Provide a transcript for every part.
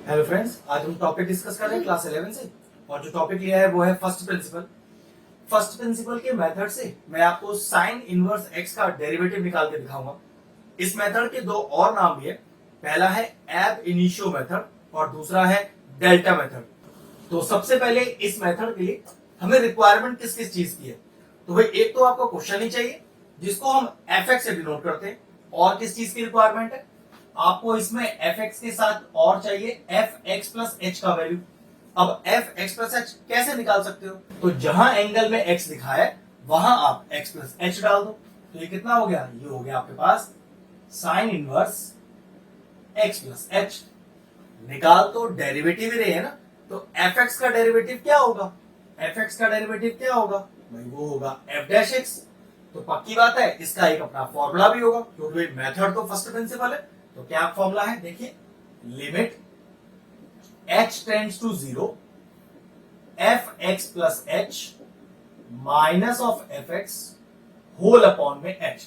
Hello friends, आज हम topic discuss कर रहे हैं क्लास 11 से। और जो टॉपिक लिया है वो है फर्स्ट प्रिंसिपल। फर्स्ट प्रिंसिपल के मेथड से मैं आपको साइन इनवर्स एक्स का डेरिवेटिव निकाल के दिखाऊंगा। इस मेथड के दो और नाम भी है। पहला है एब इनिशियो मेथड और दूसरा है डेल्टा मेथड। तो सबसे पहले इस मेथड के लिए हमें रिक्वायरमेंट किस किस चीज की है। तो भाई एक तो आपको क्वेश्चन ही चाहिए जिसको हम एफ एक्स से डिनोट करते हैं। और किस चीज की रिक्वायरमेंट है, आपको इसमें एफ एक्स के साथ और चाहिए एफ एक्स प्लस एच का वैल्यू। अब एफ एक्स प्लस एच कैसे निकाल सकते हो, तो जहां एंगल में एक्स लिखा है वहां आप एक्स प्लस एच डाल दो। तो ये कितना हो गया, ये हो गया आपके पास sine inverse x plus h. निकाल तो डेरिवेटिव ही रहे है ना, तो एफ एक्स का डेरिवेटिव क्या होगा, एफ एक्स का डेरिवेटिव क्या होगा भाई, वो होगा एफ डैश एक्स। तो पक्की बात है इसका एक अपना फॉर्मूला भी होगा, क्योंकि मेथड तो फर्स्ट प्रिंसिपल है। तो क्या फॉर्मूला है, देखिए, limit h tends to 0 f x plus h minus of f x whole upon में h।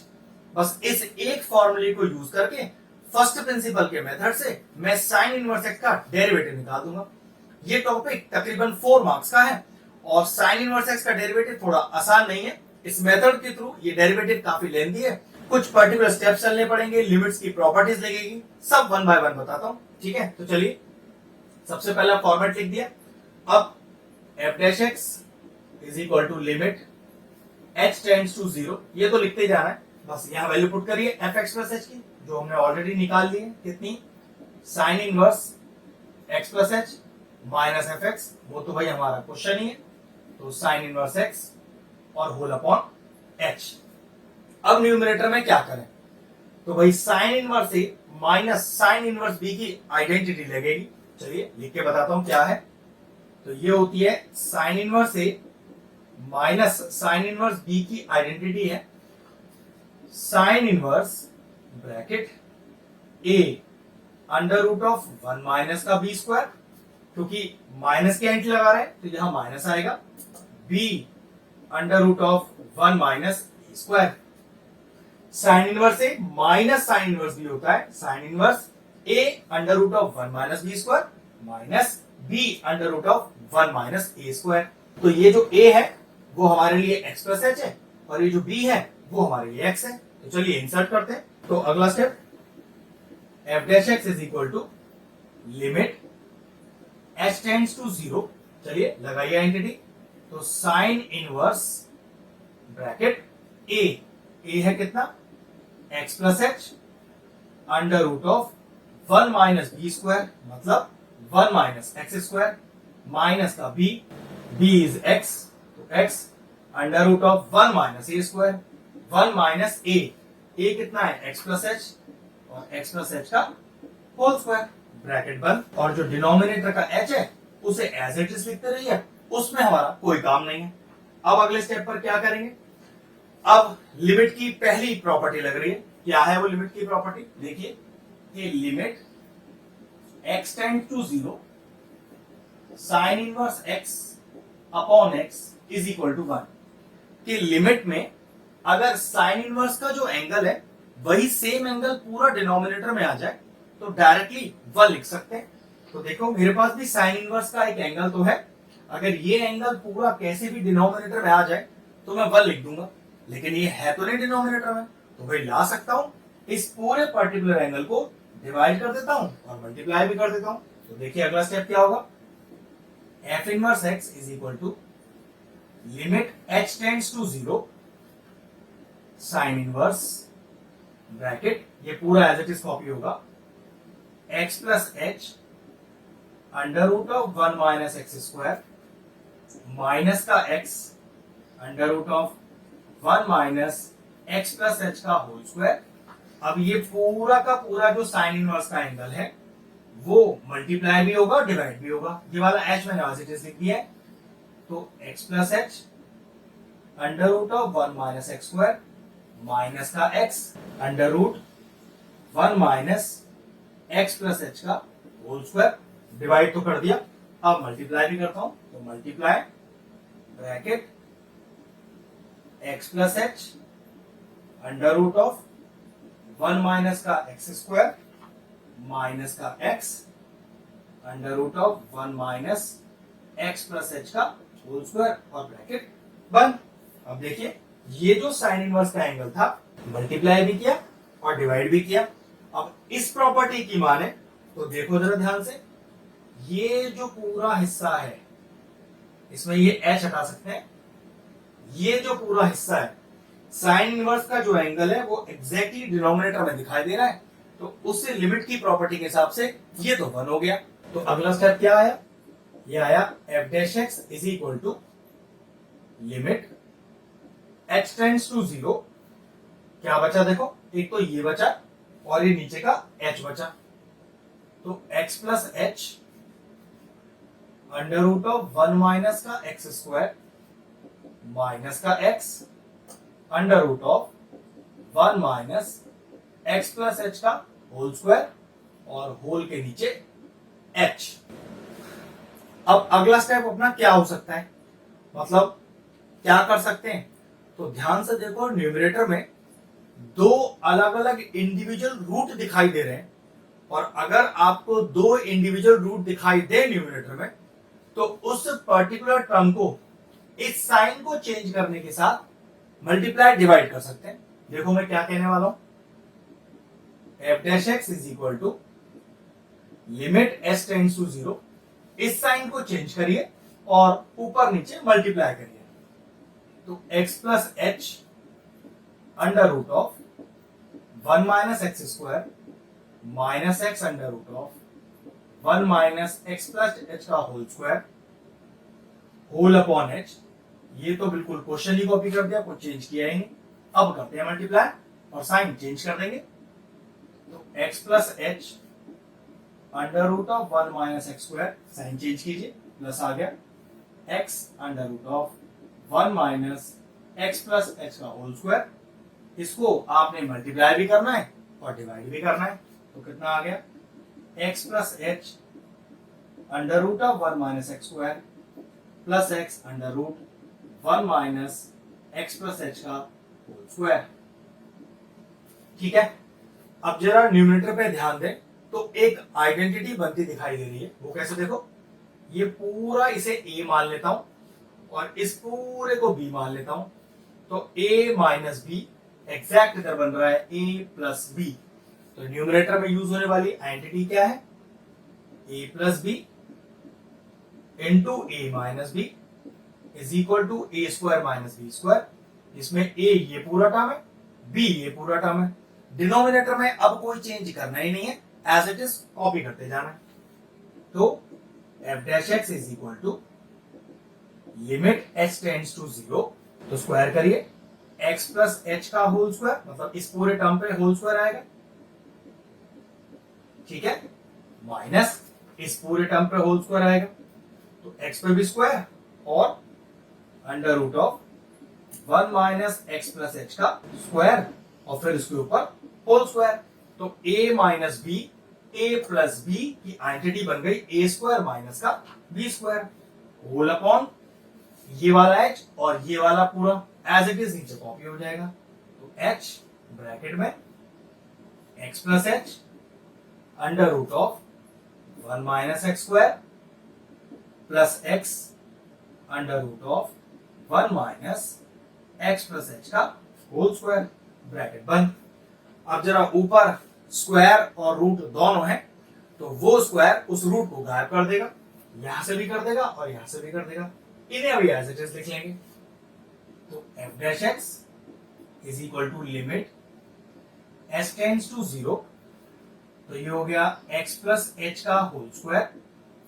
बस इस एक फॉर्मूले को यूज करके फर्स्ट प्रिंसिपल के मेथड से मैं साइन इनवर्स एक्स का डेरिवेटिव निकाल दूंगा। ये टॉपिक तकरीबन 4 मार्क्स का है और साइन इनवर्स एक्स का डेरिवेटिव थोड़ा आसान नहीं है। इस मेथड के थ्रू ये डेरिवेटिव काफी लेंथी है, कुछ पर्टिकुलर स्टेप्स चलने पड़ेंगे, लिमिट्स की प्रॉपर्टीज लगेगी, सब वन बाय वन बताता हूं। ठीक है, तो चलिए सबसे पहला फॉर्मेट लिख दिया। अब f dash x is equal to limit h tends to 0, ये तो लिखते ही जाना है। बस यहां वैल्यू पुट करिए एफ एक्स प्लस एच की, जो हमने ऑलरेडी निकाल ली है। कितनी, sine inverse x plus h minus f x, वो तो भाई हमारा क्वेश्चन ही है। तो साइन इनवर्स एक्स और होल अपॉन एच। अब न्यूमरेटर में क्या करें, तो भाई sine inverse a minus sine inverse b की आइडेंटिटी लगेगी। चलिए लिख के बताता हूं क्या है। तो ये होती है sine inverse a minus sine inverse b की आइडेंटिटी है sine inverse bracket a under root of 1 minus का बी स्क्वायर, क्योंकि माइनस की एंट्री लगा रहे हैं तो यहां माइनस आएगा, b under root of 1 minus b square. Sine inverse a minus sine inverse b होता है sine inverse a under root of 1 minus b square minus b under root of 1 minus a square. तो ये जो ए है वो हमारे लिए x plus H है और ये जो बी है वो हमारे लिए एक्स है। तो चलिए इंसर्ट करते हैं। तो अगला step, f dash x is equal to limit h tends to 0, चलिए लगाइए आइडेंटिटी। तो साइन इनवर्स ब्रैकेट ए है कितना, x plus h under root of 1 minus b square, मतलब 1 माइनस एक्स स्क्वायर माइनस का बी इज एक्स, तो x under root of 1 minus a square 1 minus a कितना है एक्स प्लस एच और x plus h का whole square, bracket बंद। और जो डिनोमिनेटर का h है उसे एज इट इज लिखते रहिए, उसमें हमारा कोई काम नहीं है। अब अगले स्टेप पर क्या करेंगे, अब लिमिट की पहली प्रॉपर्टी लग रही है। क्या है वो लिमिट की प्रॉपर्टी, देखिए कि limit x tend to 0 sine inverse x upon x is equal to 1 कि लिमिट में अगर साइन इनवर्स का जो एंगल है वही सेम एंगल पूरा डिनोमिनेटर में आ जाए तो डायरेक्टली 1 लिख सकते हैं। तो देखो मेरे पास भी साइन इनवर्स का एक एंगल तो है, अगर ये एंगल पूरा कैसे भी डिनोमिनेटर में आ जाए तो मैं 1 लिख दूंगा, लेकिन ये है तो नहीं डिनोमिनेटर में, तो भाई ला सकता हूं इस पूरे पर्टिकुलर एंगल को डिवाइड कर देता हूं और मल्टीप्लाई भी कर देता हूं। तो देखिए अगला स्टेप क्या होगा, f inverse x is equal to limit h tends to 0 sine inverse bracket, ये पूरा एज इट इज कॉपी होगा, x plus h under root of 1 minus x square minus का x under root of 1 minus x plus h का whole square. अब ये पूरा का पूरा जो साइन इनवर्स का एंगल है वो मल्टीप्लाई भी होगा डिवाइड भी होगा। ये वाला h मैंने एज इट इज लिख दिया है, तो x plus h under root of 1 minus x square minus का x under root 1 minus x plus h का होल स्क्वायर, डिवाइड तो कर दिया, अब मल्टीप्लाई भी करता हूं। तो multiply bracket x plus h under root of 1 minus का एक्स स्क्वायर माइनस का x under root of 1 minus x plus h का होल स्क्वायर और ब्रैकेट बंद। अब देखिए ये जो साइन इनवर्स का एंगल था मल्टीप्लाई भी किया और डिवाइड भी किया। अब इस प्रॉपर्टी की माने तो देखो जरा ध्यान से, ये जो पूरा हिस्सा है इसमें ये एच हटा सकते हैं, ये जो पूरा हिस्सा है साइन इनवर्स का जो एंगल है वो एग्जैक्टली डिनोमिनेटर में दिखाई दे रहा है, तो उससे लिमिट की प्रॉपर्टी के हिसाब से ये तो 1 हो गया। तो अगला स्टेप क्या आया, ये आया f dash x is equal to limit h tends to 0। क्या बचा देखो, एक तो ये बचा और ये नीचे का एच बचा, तो x plus h under root of 1 minus का एक्स स्क्वायर माइनस का x under root of 1 minus x plus h का होल स्क्वायर और होल के नीचे एच। अब अगला स्टेप अपना क्या हो सकता है, मतलब क्या कर सकते हैं, तो ध्यान से देखो न्यूमरेटर में दो अलग अलग इंडिविजुअल रूट दिखाई दे रहे हैं, और अगर आपको दो इंडिविजुअल रूट दिखाई दे न्यूमरेटर में तो उस पर्टिकुलर टर्म को इस साइन को चेंज करने के साथ मल्टीप्लाई डिवाइड कर सकते हैं। देखो मैं क्या कहने वाला हूं, f dash x is equal to limit s tends to 0, इस साइन को चेंज करिए और ऊपर नीचे मल्टीप्लाई करिए, तो x plus h under root of 1 minus x square minus x under root of 1 minus x plus h का whole square whole upon h. ये तो बिल्कुल क्वेश्चन ही कॉपी कर दिया, कुछ चेंज किया ही नहीं। अब करते हैं मल्टीप्लाई और साइन चेंज कर देंगे, तो x plus h under root of 1 minus x square, sine change कीजिए, प्लस आ गया x under root of 1 minus x plus h का होल स्क्वायर। इसको आपने मल्टीप्लाई भी करना है और डिवाइड भी करना है, तो कितना आ गया x plus h under root of 1 minus x square plus x under root 1 minus x plus h का होल स्क्वायर। ठीक है, अब जरा न्यूमरेटर पे ध्यान दें तो एक आइडेंटिटी बनती दिखाई दे रही है, वो कैसे देखो, ये पूरा इसे a मान लेता हूं और इस पूरे को b मान लेता हूं, तो a माइनस बी एग्जैक्ट इधर बन रहा है a प्लस बी। तो न्यूमरेटर में यूज होने वाली आइडेंटिटी क्या है, a plus b into a minus b is equal to a square minus b square. इसमें a ये पूरा टर्म है, b ये पूरा टर्म है। डिनोमिनेटर में अब कोई चेंज करना ही नहीं है, एज इट इज कॉपी करते जाना है। तो f dash x is equal to limit h tends to 0, तो स्क्वायर करिए x प्लस एच का होल स्क्वायर, मतलब इस पूरे टर्म पे होल स्क्वायर आएगा, ठीक है, माइनस इस पूरे टर्म पे होल स्क्वायर आएगा, तो x पे भी स्क्वायर और under root of 1 minus x plus h का स्क्वायर और फिर इसके ऊपर होल स्क्वायर। तो a minus b a plus b की आइडेंटिटी बन गई a स्क्वायर माइनस का b स्क्वायर होल अपॉन ये वाला h और ये वाला पूरा एज इट इज नीचे कॉपी हो जाएगा, तो h ब्रैकेट में x plus h under root of 1 minus x square plus x under root of 1 minus x plus h का होल स्क्वायर, ब्रैकेट बंद। अब जरा ऊपर स्क्वायर और रूट दोनों है, तो वो स्क्वायर उस रूट को गायब कर देगा, यहां से भी कर देगा और यहां से भी कर देगा, इन्हें अभी एज इट इज लिख लेंगे। तो f dash x is equal to limit s tends to 0, तो ये हो गया x प्लस एच का होल स्क्वायर।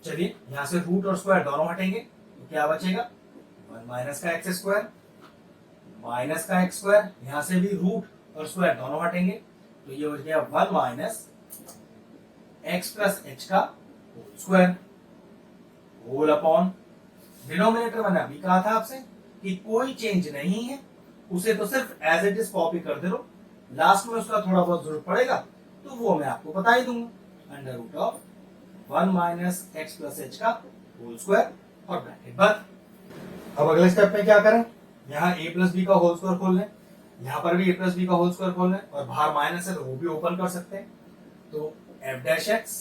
चलिए यहां से रूट और स्क्वायर दोनों हटेंगे, तो क्या बचेगा 1 माइनस का एक्स स्क्वायर माइनस का एक्स स्क्वायर, यहां से भी रूट और स्क्वायर दोनों हटेंगे, तो ये हो गया 1 माइनस एक्स प्लस एच का whole square whole upon denominator. मैंने अभी कहा था आपसे कि कोई चेंज नहीं है, उसे तो सिर्फ एज इट इज कॉपी कर दे लो, लास्ट में उसका थोड़ा बहुत जरूरत पड़ेगा तो वो मैं आपको बता ही दूंगा, under root of 1 minus x plus h का होल स्क्वायर और ब्रैकेट बंद। अब अगले स्टेप में क्या करें, यहाँ a प्लस बी का होल स्क्वायर खोल लें, यहाँ पर भी a प्लस बी का होल स्क्वायर खोल लें, और बाहर माइनस है तो वो भी ओपन कर सकते हैं। तो f dash x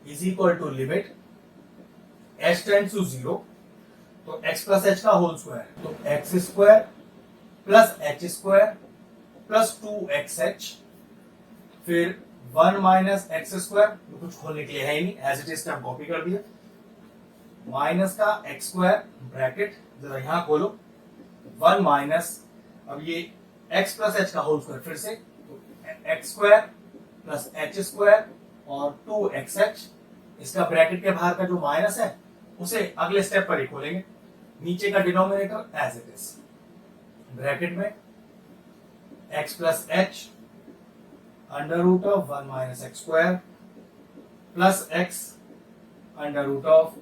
is equal to limit h tends to 0, तो x प्लस h का होल स्क्वायर, तो x square plus h square plus 2xh, फिर 1 माइनस एक्स स्क्वायर, कुछ खोलने के लिए है ही नहीं, एज इट इज हम कॉपी कर दिया, माइनस का एक्स स्क्वायर ब्रैकेट जरा यहां खोलो, 1 माइनस, अब ये x प्लस h का होल स्क्वायर, फिर से तो x square plus h square और 2xh, इसका ब्रैकेट के बाहर का जो माइनस है उसे अगले स्टेप पर ही खोलेंगे, नीचे का denominator as it is, bracket में x plus h under root of 1 minus x square plus x under root of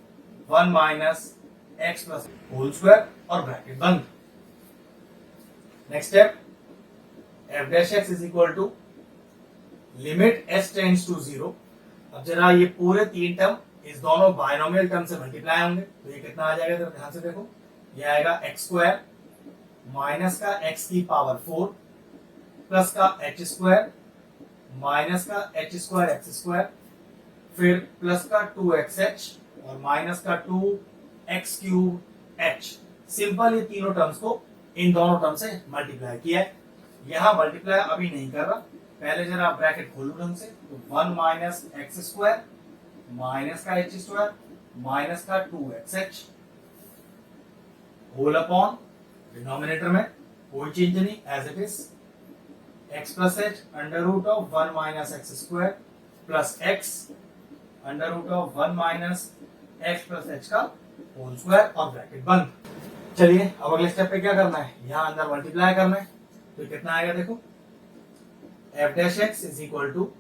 1 minus x plus whole square और ब्रैकेट बंद। Next step, f dash x is equal to limit h tends to 0। अब जरा ये पूरे तीन term इस दोनों binomial term से मल्टीप्लाई होंगे, तो ये कितना आ जाएगा, तो ध्यान से देखो, ये आएगा एक्स स्क्वायर माइनस का x की पावर 4 प्लस का h स्क्वायर माइनस का h स्क्वायर एक्स स्क्वायर, फिर प्लस का 2xh और माइनस का 2x क्यूब h। सिंपल ये तीनों टर्म्स को इन दोनों टर्म से मल्टीप्लाई किया है, यहां मल्टीप्लाई अभी नहीं कर रहा, पहले जरा ब्रैकेट खोलो ढंग से, तो 1 माइनस एक्स स्क्वायर माइनस का h स्क्वायर माइनस का 2xh होल अपॉन डिनोमिनेटर में कोई चेंज नहीं, as it is, x plus h under root of 1 minus x square plus x under root of 1 minus x plus h का whole square और bracket बंद। चलिए अब अगले स्टेप पे क्या करना है, यहां अंदर मल्टीप्लाई करना है, तो कितना आएगा देखो, f dash x is equal to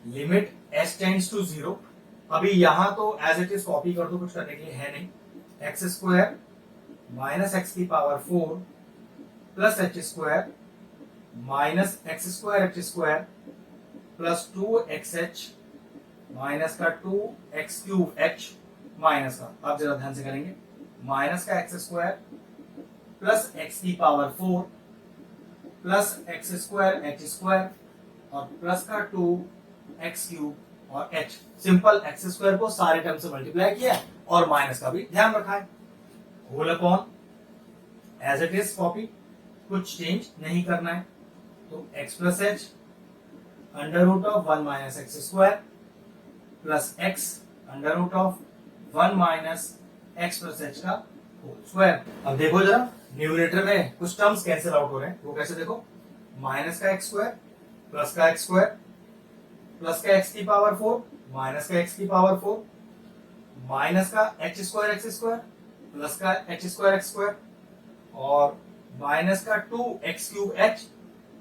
limit h tends to 0। अभी यहां तो एज इट इज कॉपी कर दो, कुछ करने के लिए है नहीं, एक्स स्क्वायर माइनस एक्स की power 4 plus h square minus x square H square plus 2xh minus का 2x क्यूब h माइनस का, अब जरा ध्यान से करेंगे, माइनस का एक्स स्क्वायर प्लस x की power 4 plus x square H square और प्लस का 2x क्यूब और h। सिंपल एक्स स्क्वायर को सारे टर्म से मल्टीप्लाई किया और माइनस का भी ध्यान रखा है, whole upon as it is copy, कुछ चेंज नहीं करना है, तो x plus h under root of 1 minus x square plus x under root of 1 minus x plus h का होल स्क्वायर। अब देखो जरा न्यूमरेटर में कुछ टर्म्स कैंसिल आउट हो रहे हैं, वो कैसे देखो, माइनस का एक्स स्क्वायर प्लस का एक्स स्क्वायर प्लस का x की पावर 4 माइनस का x की पावर 4 माइनस का h square x square plus का h स्क्वायर एक्स स्क्वायर और माइनस का 2x क्यूब h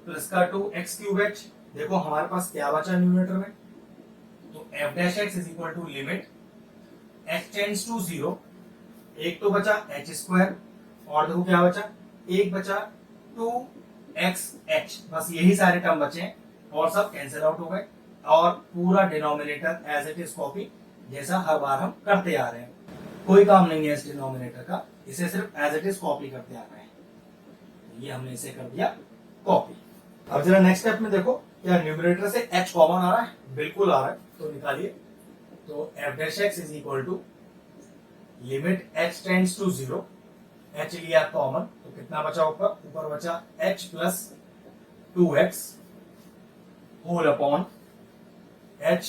प्लस का 2x क्यूब h। देखो हमारे पास क्या बचा न्यूमरेटर में, तो f dash x is equal to limit h tends to 0, एक तो बचा h स्क्वायर और देखो क्या बचा, एक बचा 2xh, बस यही सारे टर्म बचे हैं और सब कैंसिल आउट हो गए और पूरा denominator as it is copy, जैसा हर बार हम करते आ रहे हैं, कोई काम नहीं है इस डिनोमिनेटर का, इसे सिर्फ एज इट इज कॉपी करते आ रहे हैं, ये हमने इसे कर दिया कॉपी। अब जरा नेक्स्ट स्टेप में देखो, क्या न्यूमरेटर से h कॉमन आ रहा है, बिल्कुल आ रहा है, तो निकालिए, तो f dash x is equal to limit h tends to 0, h लिया कॉमन, तो कितना बचा ऊपर बचा h plus 2x whole upon h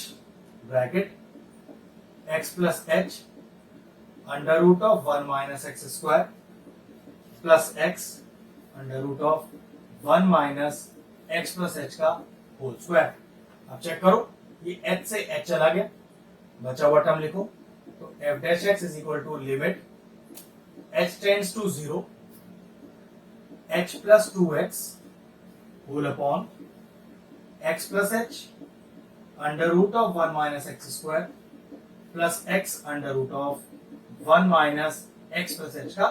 bracket x plus h under root of 1 minus x square plus x under root of 1 minus x plus h का whole square. अब check करो, ये h से h चला गया, बचा हुआ टर्म लिखो, तो f dash x is equal to limit h tends to 0 h plus 2x whole upon x plus h under root of 1 minus x square plus x under root of 1 minus x plus h का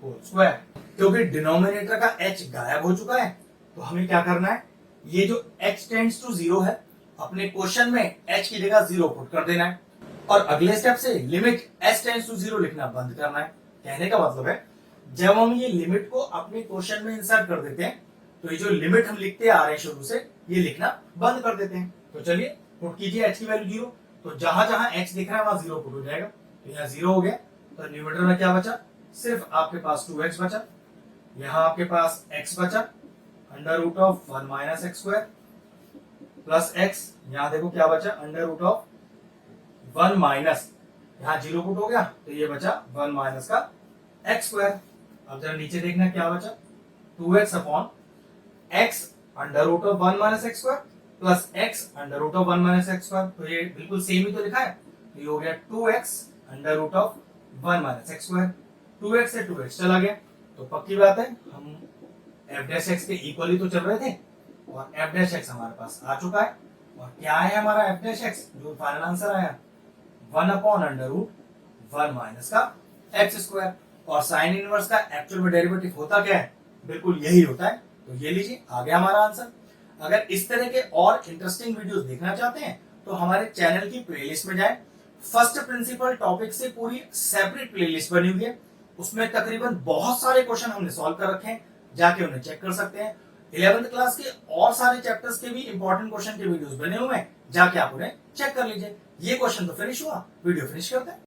whole square. क्योंकि denominator का h गायब हो चुका है, तो हमें क्या करना है, ये जो h टेंड्स टू 0 है, अपने क्वेश्चन में h की जगह 0 पुट कर देना है और अगले स्टेप से लिमिट h टेंड्स टू 0 लिखना बंद करना है। कहने का मतलब है, जब हम ये लिमिट को अपने क्वेश्चन में इंसर्ट कर देते हैं, तो ये जो लिमिट हम लिखते आ रहे हैं शुरू से, ये लिखना बंद कर देते हैं। तो चलिए पुट कीजिए h की वैल्यू 0, तो जहां जहां x दिख रहा है वहां 0 पुट हो जाएगा, तो यहाँ 0 हो गया। तो न्यूमरेटर में क्या बचा, सिर्फ आपके पास 2x बचा, यहाँ आपके पास x बचा, under root of 1 minus x square plus x, यहाँ देखो क्या बचा, अंडर रूट ऑफ 1 माइनस, यहाँ 0 पुट हो गया तो ये बचा 1 माइनस का एक्स स्क्वायर। अब जरा नीचे देखना क्या बचा, 2x upon x under root of 1 minus x square plus x under root of 1 minus x square, तो ये बिल्कुल सेम ही तो लिखा है, तो ये हो गया 2x under root of 1 minus x square. 2x से 2x चला गया, तो पक्की बात है हम f डैश x के इक्वली तो चल रहे थे और f डैश x हमारे पास आ चुका है। और क्या है हमारा f डैश x, जो फाइनल आंसर आया 1 अपॉन अंडर रूट 1 माइनस का एक्स स्क्वायर। और साइन इनवर्स का एक्चुअल में डेरिवेटिव होता क्या है, बिल्कुल यही होता है। तो ये लीजिए आ गया हमारा आंसर। अगर इस तरह के और इंटरेस्टिंग वीडियोस देखना चाहते हैं तो हमारे चैनल की प्लेलिस्ट में जाएं। फर्स्ट प्रिंसिपल टॉपिक से पूरी सेपरेट प्लेलिस्ट बनी हुई है, उसमें तकरीबन बहुत सारे क्वेश्चन हमने सॉल्व कर रखे हैं, जाके उन्हें चेक कर सकते हैं। 11th क्लास के और सारे चैप्टर्स के भी इंपॉर्टेंट क्वेश्चन के वीडियोस बने हुए हैं, जाके आप उन्हें चेक कर लीजिए। ये क्वेश्चन तो फिनिश हुआ, वीडियो फिनिश करते हैं।